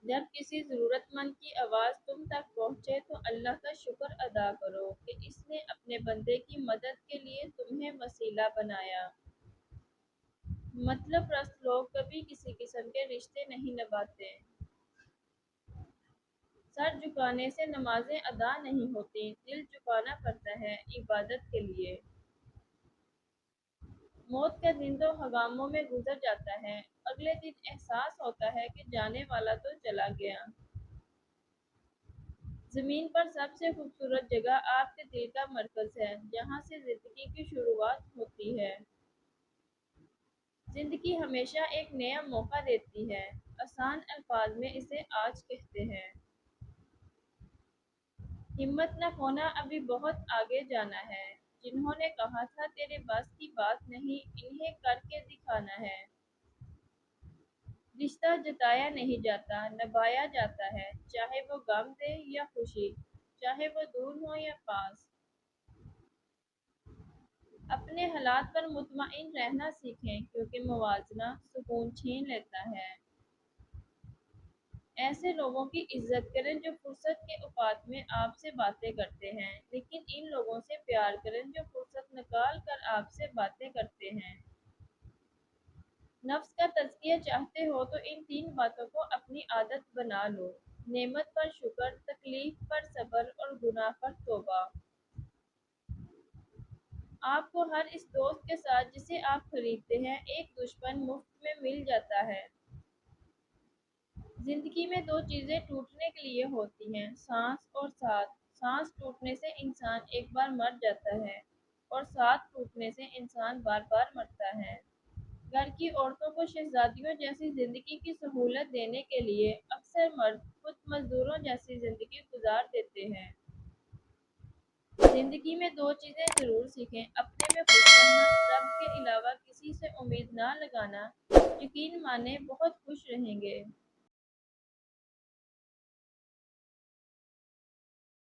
جب کسی ضرورت مند کی آواز تم تک پہنچے تو اللہ کا شکر ادا کرو کہ اس نے اپنے بندے کی مدد کے لیے تمہیں وسیلہ بنایا۔ مطلب پرست لوگ کبھی کسی قسم کے رشتے نہیں نبھاتے۔ سر جھکانے سے نمازیں ادا نہیں ہوتی، دل جھکانا پڑتا ہے عبادت کے لیے۔ موت کا دن تو ہنگاموں میں گزر جاتا ہے، اگلے دن احساس ہوتا ہے کہ جانے والا تو چلا گیا۔ زمین پر سب سے خوبصورت جگہ آپ کے دل کا مرکز ہے، جہاں سے زندگی کی شروعات ہوتی ہے۔ زندگی ہمیشہ ایک نیا موقع دیتی ہے، آسان الفاظ میں اسے آج کہتے ہیں۔ ہمت نہ کھونا، ابھی بہت آگے جانا ہے۔ جنہوں نے کہا تھا تیرے بس کی بات نہیں، انہیں کر کے دکھانا ہے۔ رشتہ جتایا نہیں جاتا، نبھایا جاتا ہے، چاہے وہ غم دے یا خوشی، چاہے وہ دور ہو یا پاس۔ اپنے حالات پر مطمئن رہنا سیکھیں، کیونکہ موازنہ سکون چھین لیتا ہے۔ ایسے لوگوں کی عزت کریں جو فرصت کے اوقات میں آپ سے باتیں کرتے ہیں، لیکن ان لوگوں سے پیار کریں جو فرصت نکال کر آپ سے باتیں کرتے ہیں۔ نفس کا تزکیہ چاہتے ہو تو ان 3 باتوں کو اپنی عادت بنا لو: نعمت پر شکر، تکلیف پر صبر اور گناہ پر توبہ۔ آپ کو ہر اس دوست کے ساتھ جسے آپ خریدتے ہیں ایک دشمن مفت میں مل جاتا ہے۔ زندگی میں 2 چیزیں ٹوٹنے کے لیے ہوتی ہیں: سانس اور ساتھ۔ سانس ٹوٹنے سے انسان ایک بار مر جاتا ہے اور ساتھ ٹوٹنے سے انسان بار بار مرتا ہے۔ گھر کی عورتوں کو شہزادیوں جیسی زندگی کی سہولت دینے کے لیے اکثر مرد خود مزدوروں جیسی زندگی گزار دیتے ہیں۔ زندگی میں 2 چیزیں ضرور سیکھیں: اپنے میں خوش رہنا، رب کے علاوہ کسی سے امید نہ لگانا۔ یقین مانیں بہت خوش رہیں گے۔